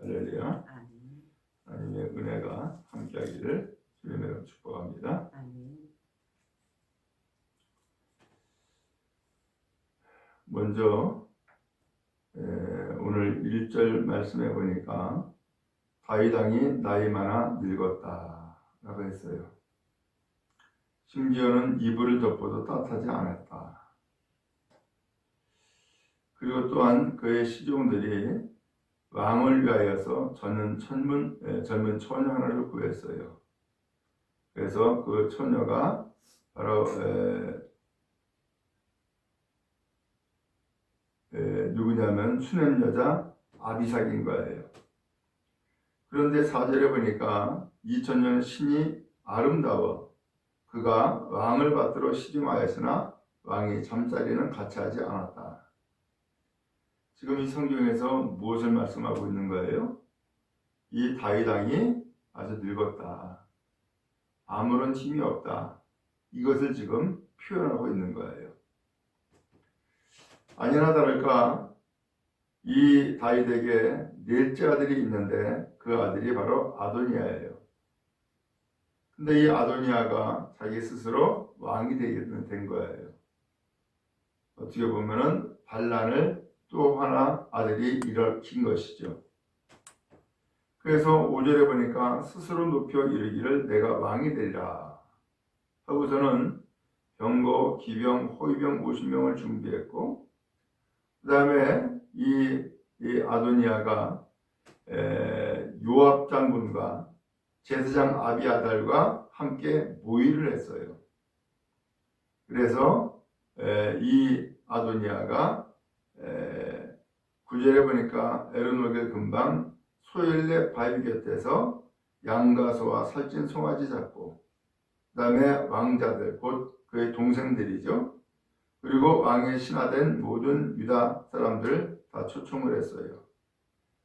할렐루야. 아멘. 하나님의 은혜가 함께하기를 주님으로 축복합니다. 아멘. 먼저 오늘 1절 말씀해 보니까 다윗 왕이 나이 많아 늙었다 라고 했어요. 심지어는 이불을 덮어도 따뜻하지 않았다. 그리고 또한 그의 시종들이 왕을 위하여서 젊은 처녀 하나를 구했어요. 그래서 그 처녀가 바로 누구냐면 수냄 여자 아비삭인 거예요. 그런데 4절에 보니까 이 처녀는 신이 아름다워 그가 왕을 받들어 시중하였으나 왕이 잠자리는 같이 하지 않았다. 지금 이 성경에서 무엇을 말씀하고 있는 거예요? 이 다윗 왕이 아주 늙었다. 아무런 힘이 없다. 이것을 지금 표현하고 있는 거예요. 아니나 다를까 이 다윗에게 넷째 아들이 있는데 그 아들이 바로 아도니아예요. 근데 이 아도니아가 자기 스스로 왕이 된 거예요. 어떻게 보면은 반란을 또 하나 아들이 일으킨 것이죠. 그래서 5절에 보니까 스스로 높여 이르기를 내가 왕이 되리라 하고서는 병거, 기병, 호위병 50명을 준비했고 그 다음에 이 아도니아가 요압 장군과 제사장 아비아달과 함께 모의를 했어요. 그래서 이 아도니아가 9절에 보니까 에르노겔 근방 소엘레 바위 곁에서 양과 소와 살찐 송아지 잡고 그 다음에 왕자들 곧 그의 동생들이죠. 그리고 왕의 신하된 모든 유다 사람들 다 초청을 했어요.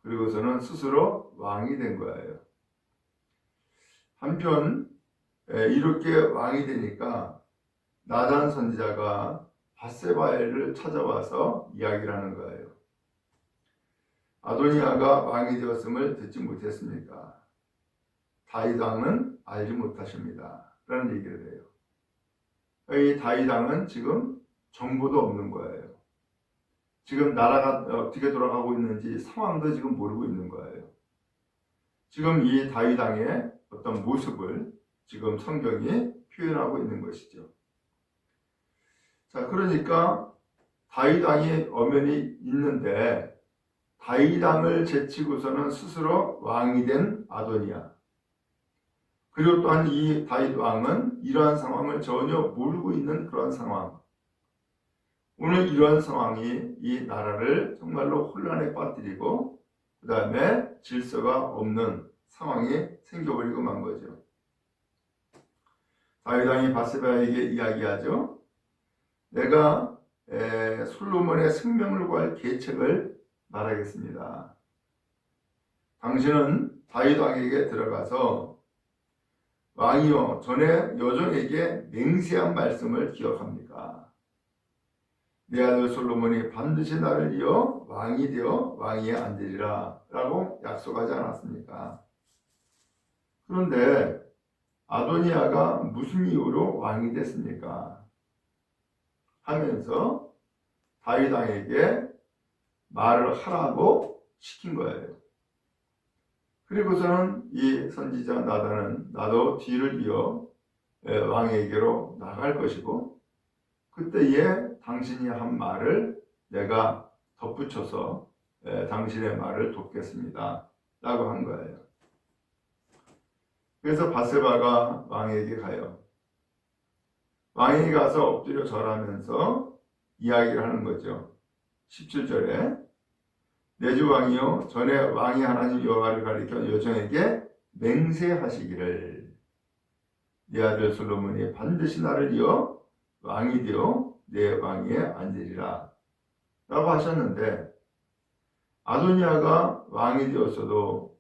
그리고서는 스스로 왕이 된 거예요. 한편 이렇게 왕이 되니까 나단 선지자가 밧세바를 찾아와서 이야기를 하는 거예요. 아도니아가 왕이 되었음을 듣지 못했습니까? 다윗 왕은 알지 못하십니다. 라는 얘기를 해요. 이 다윗 왕은 지금 정보도 없는 거예요. 지금 나라가 어떻게 돌아가고 있는지 상황도 지금 모르고 있는 거예요. 지금 이 다윗 왕의 어떤 모습을 지금 성경이 표현하고 있는 것이죠. 자, 그러니까 다윗 왕이 엄연히 있는데 다윗 왕을 제치고서는 스스로 왕이 된 아도니아. 그리고 또한 이 다윗 왕은 이러한 상황을 전혀 모르고 있는 그런 상황. 오늘 이러한 상황이 이 나라를 정말로 혼란에 빠뜨리고 그 다음에 질서가 없는 상황이 생겨버리고 만 거죠. 다윗 왕이 밧세바에게 이야기하죠. 내가 솔로몬의 생명을 구할 계책을 말하겠습니다. 당신은 다윗 왕에게 들어가서 왕이여 전에 여종에게 맹세한 말씀을 기억합니까? 내 아들 솔로몬이 반드시 나를 이어 왕이 되어 왕위에 앉으리라 라고 약속하지 않았습니까? 그런데 아도니아가 무슨 이유로 왕이 됐습니까? 하면서 다윗 왕에게 말을 하라고 시킨 거예요. 그리고서는 이 선지자 나단은 나도 뒤를 이어 왕에게로 나갈 것이고 그때에 당신이 한 말을 내가 덧붙여서 당신의 말을 돕겠습니다 라고 한 거예요. 그래서 밧세바가 왕에게 가요. 왕에게 가서 엎드려 절하면서 이야기를 하는 거죠. 17절에 내 주 왕이여 전에 왕이 하나님 여호와를 가리켜 여종에게 맹세하시기를 내 아들 솔로몬이 반드시 나를 이어 왕이 되어 내 왕위에 앉으리라 라고 하셨는데 아도니아가 왕이 되었어도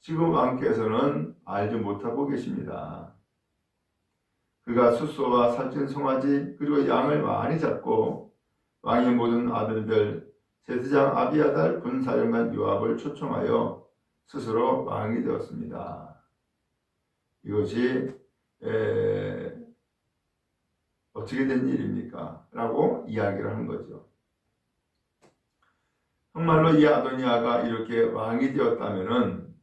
지금 왕께서는 알지 못하고 계십니다. 그가 숫소와 살찐 송아지 그리고 양을 많이 잡고 왕의 모든 아들들 제사장 아비아달 군사령관 요압을 초청하여 스스로 왕이 되었습니다. 이것이 어떻게 된 일입니까? 라고 이야기를 한 거죠. 정말로 이 아도니아가 이렇게 왕이 되었다면은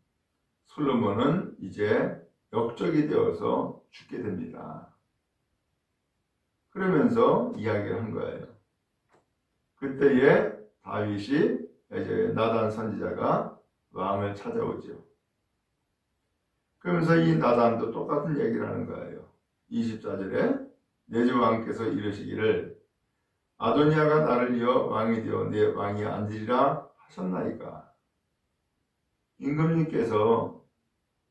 솔로몬은 이제 역적이 되어서 죽게 됩니다. 그러면서 이야기를 한 거예요. 그때에 다윗이 이제 나단 선지자가 왕을 찾아오죠. 그러면서 이 나단도 똑같은 얘기를 하는 거예요. 24절에 내 주 왕께서 이르시기를 아도니아가 나를 이어 왕이 되어 내 왕이 앉으리라 하셨나이까. 임금님께서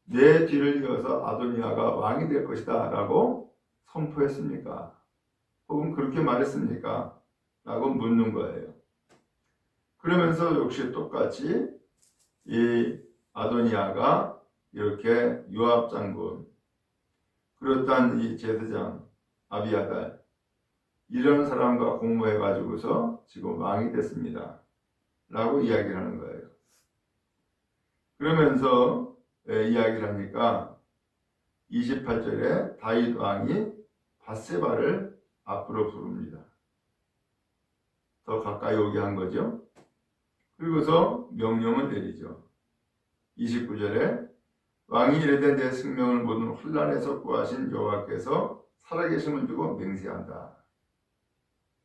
내 뒤를 이어서 아도니아가 왕이 될 것이다 라고 선포했습니까? 혹은 그렇게 말했습니까? 라고 묻는 거예요. 그러면서 역시 똑같이 이 아도니아가 이렇게 요압 장군, 그렇단 이 제사장 아비아달, 이런 사람과 공모해 가지고서 지금 왕이 됐습니다 라고 이야기를 하는 거예요. 그러면서 이야기를 하니까 28절에 다윗 왕이 밧세바를 앞으로 부릅니다. 더 가까이 오게 한 거죠. 그리고서 명령을 내리죠. 29절에 왕이 이르되 내 생명을 모든 혼란에서 구하신 여호와께서 살아계심을 두고 맹세한다.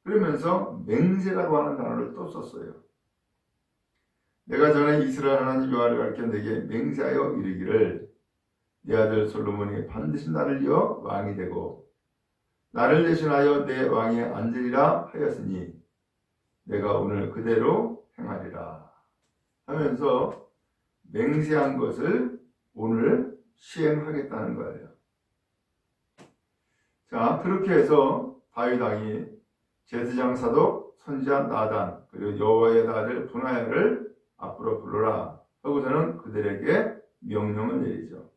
그러면서 맹세라고 하는 단어를 또 썼어요. 내가 전에 이스라엘 하나님 여호와를 가르쳐 내게 맹세하여 이르기를 내 아들 솔로몬이 반드시 나를 이어 왕이 되고 나를 대신하여 내 왕에 앉으리라 하였으니 내가 오늘 그대로 행하리라 하면서 맹세한 것을 오늘 시행하겠다는 거예요. 자, 그렇게 해서 다윗 왕이 제사장 사독 선지자 나단 그리고 여호와의 아들 분하야를 앞으로 불러라 하고서는 그들에게 명령을 내리죠.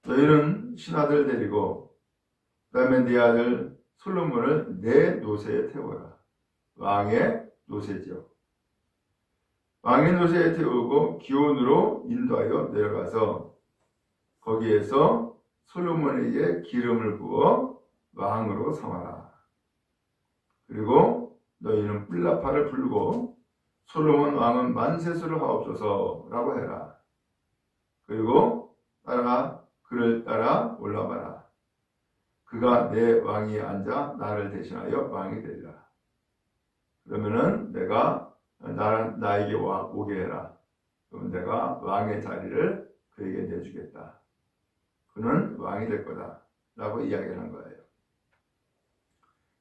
너희는 신하들 데리고 그 다음에 네 아들 솔로몬을 내 노새에 태워라. 왕의 노새죠. 왕의 노새에 태우고 기온으로 인도하여 내려가서 거기에서 솔로몬에게 기름을 부어 왕으로 삼아라. 그리고 너희는 뿔나파를 불고 솔로몬 왕은 만세수를 하옵소서 라고 해라. 그리고 그를 따라 올라가라. 그가 내 왕위에 앉아 나를 대신하여 왕이 되리라. 그러면은 내가 나에게 오게 해라. 그럼 내가 왕의 자리를 그에게 내주겠다. 그는 왕이 될 거다 라고 이야기를 한 거예요.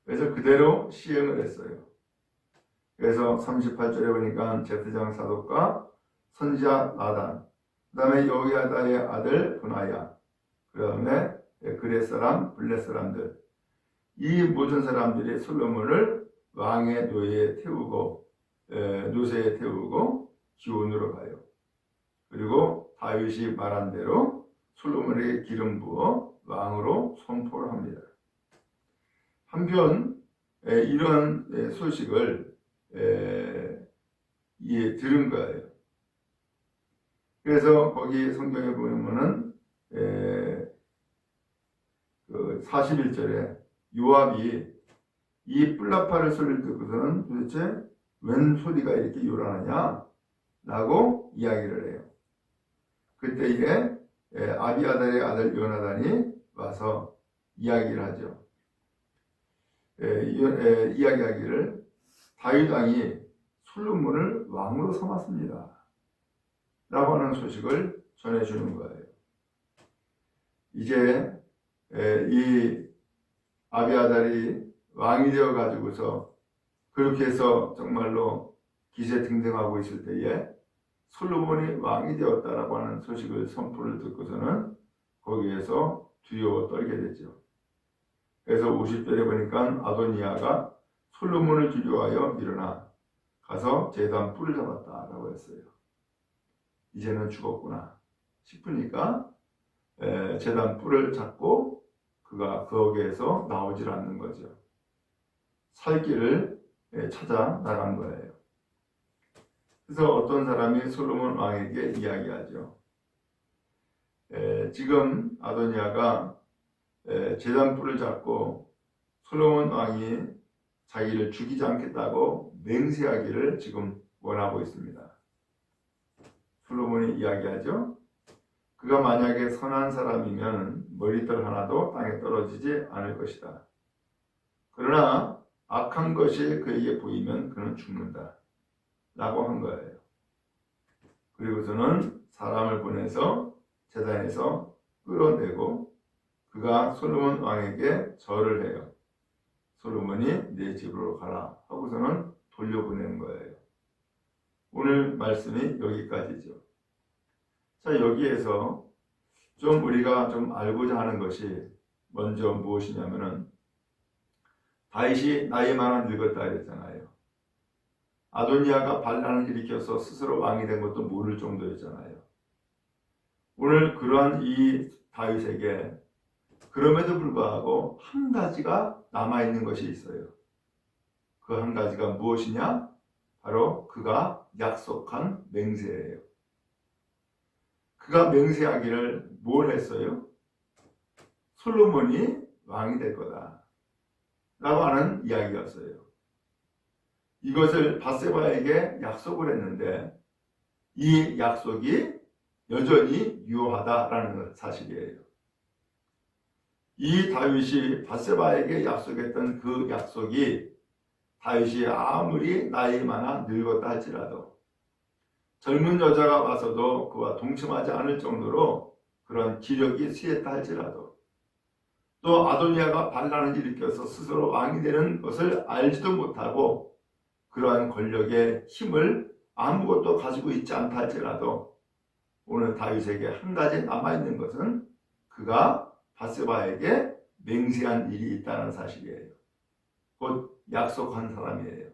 그래서 그대로 시행을 했어요. 그래서 38절에 보니까 제사장 사독과 선지자 나단, 그 다음에 여호야다의 아들 분하야, 그 다음에 그렛 사람, 블렛 사람들, 이 모든 사람들이 솔로몬을 왕의 노새에 태우고 기온으로 가요. 그리고 다윗이 말한 대로 솔로몬에게 기름 부어 왕으로 선포를 합니다. 한편 이런 소식을 들은 거예요. 그래서 거기 성경에 보면은 그 41절에 요압이 이 뿔나파를 소리를 듣고서는 도대체 웬 소리가 이렇게 요란하냐 라고 이야기를 해요. 그때 이게 아비아달의 아들 요나단이 와서 이야기를 하죠. 이야기하기를 다윗 왕이 솔로몬을 왕으로 삼았습니다 라고 하는 소식을 전해주는 거예요. 이제 이 아비아달이 왕이 되어 가지고서 그렇게 해서 정말로 기세등등하고 있을 때에 솔로몬이 왕이 되었다라고 하는 소식을 선포를 듣고서는 거기에서 두려워 떨게 됐죠. 그래서 50절에 보니까 아도니아가 솔로몬을 두려워하여 일어나 가서 제단 뿔을 잡았다라고 했어요. 이제는 죽었구나 싶으니까 제단 뿔을 잡고 그가 거기에서 나오질 않는 거죠. 살 길을 찾아 나간 거예요. 그래서 어떤 사람이 솔로몬 왕에게 이야기하죠. 지금 아도니아가 제단불을 잡고 솔로몬 왕이 자기를 죽이지 않겠다고 맹세하기를 지금 원하고 있습니다. 솔로몬이 이야기하죠. 그가 만약에 선한 사람이면 머리털 하나도 땅에 떨어지지 않을 것이다. 그러나 악한 것이 그에게 보이면 그는 죽는다. 라고 한 거예요. 그리고서는 사람을 보내서 제단에서 끌어내고 그가 솔로몬 왕에게 절을 해요. 솔로몬이 네 집으로 가라 하고서는 돌려보내는 거예요. 오늘 말씀이 여기까지죠. 자, 여기에서 좀 우리가 좀 알고자 하는 것이 먼저 무엇이냐면은 다윗이 나이 많아 늙었다 그랬잖아요. 아도니아가 반란을 일으켜서 스스로 왕이 된 것도 모를 정도였잖아요. 오늘 그러한 이 다윗에게 그럼에도 불구하고 한 가지가 남아있는 것이 있어요. 그 한 가지가 무엇이냐? 바로 그가 약속한 맹세예요. 그가 맹세하기를 뭘 했어요? 솔로몬이 왕이 될 거다 라고 하는 이야기였어요. 이것을 밧세바에게 약속을 했는데 이 약속이 여전히 유효하다라는 사실이에요. 이 다윗이 밧세바에게 약속했던 그 약속이 다윗이 아무리 나이 많아 늙었다 할지라도 젊은 여자가 와서도 그와 동침하지 않을 정도로 그런 기력이 쇠했다 할지라도 또 아도니아가 반란을 일으켜서 스스로 왕이 되는 것을 알지도 못하고 그러한 권력의 힘을 아무것도 가지고 있지 않다 할지라도 오늘 다윗에게 한 가지 남아있는 것은 그가 밧세바에게 맹세한 일이 있다는 사실이에요. 곧 약속한 사람이에요.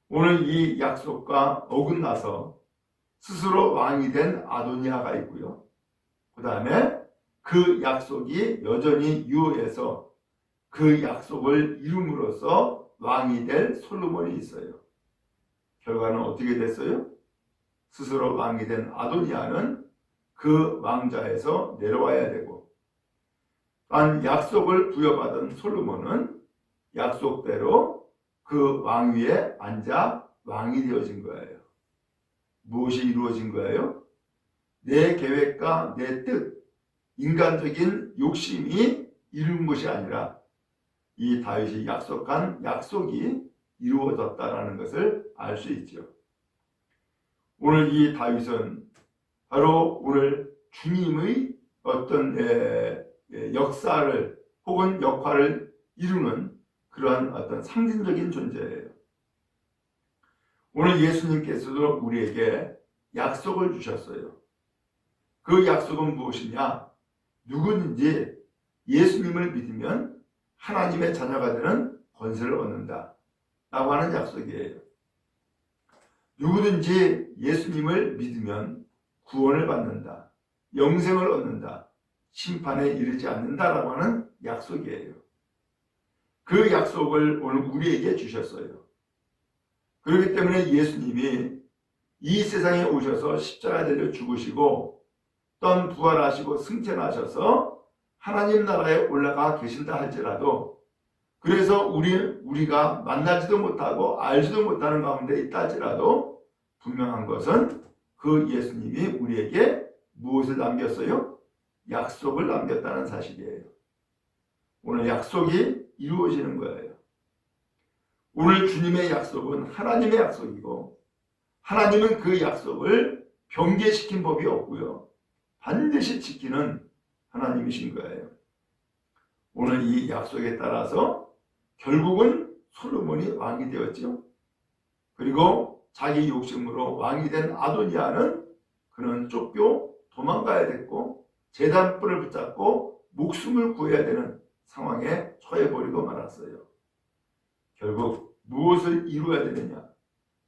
오늘 이 약속과 어긋나서 스스로 왕이 된 아도니아가 있고요. 그 다음에 그 약속이 여전히 유효해서 그 약속을 이룸으로써 왕이 될 솔로몬이 있어요. 결과는 어떻게 됐어요? 스스로 왕이 된 아도니아는 그 왕자에서 내려와야 되고 단 약속을 부여받은 솔로몬은 약속대로 그 왕위에 앉아 왕이 되어진 거예요. 무엇이 이루어진 거예요? 내 계획과 내 뜻, 인간적인 욕심이 이룬 것이 아니라 이 다윗이 약속한 약속이 이루어졌다는 것을 알 수 있죠. 오늘 이 다윗은 바로 오늘 주님의 어떤 역사를 혹은 역할을 이루는 그러한 어떤 상징적인 존재예요. 오늘 예수님께서도 우리에게 약속을 주셨어요. 그 약속은 무엇이냐? 누구든지 예수님을 믿으면 하나님의 자녀가 되는 권세를 얻는다 라고 하는 약속이에요. 누구든지 예수님을 믿으면 구원을 받는다, 영생을 얻는다, 심판에 이르지 않는다라고 하는 약속이에요. 그 약속을 오늘 우리에게 주셨어요. 그렇기 때문에 예수님이 이 세상에 오셔서 십자가에 달려 죽으시고 또 부활하시고 승천하셔서 하나님 나라에 올라가 계신다 할지라도 그래서 우리가 만나지도 못하고 알지도 못하는 가운데 있다 할지라도 분명한 것은 그 예수님이 우리에게 무엇을 남겼어요? 약속을 남겼다는 사실이에요. 오늘 약속이 이루어지는 거예요. 오늘 주님의 약속은 하나님의 약속이고 하나님은 그 약속을 변개시킨 법이 없고요. 반드시 지키는 하나님이신 거예요. 오늘 이 약속에 따라서 결국은 솔로몬이 왕이 되었죠. 그리고 자기 욕심으로 왕이 된 아도니아는 그는 쫓겨 도망가야 됐고 제단불을 붙잡고 목숨을 구해야 되는 상황에 처해버리고 말았어요. 결국 무엇을 이루어야 되느냐?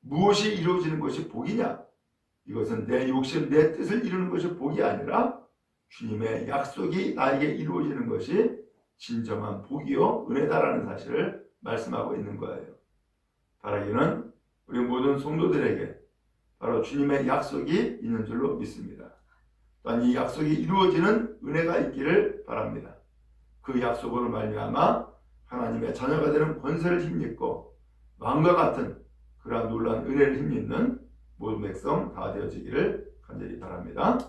무엇이 이루어지는 것이 복이냐? 이것은 내 욕심, 내 뜻을 이루는 것이 복이 아니라 주님의 약속이 나에게 이루어지는 것이 진정한 복이요 은혜다라는 사실을 말씀하고 있는 거예요. 바라기는 우리 모든 성도들에게 바로 주님의 약속이 있는 줄로 믿습니다. 또한 이 약속이 이루어지는 은혜가 있기를 바랍니다. 그 약속으로 말미암아 하나님의 자녀가 되는 권세를 힘입고 왕과 같은 그러한 놀라운 은혜를 힘입는 모든 백성 다 되어지기를 간절히 바랍니다.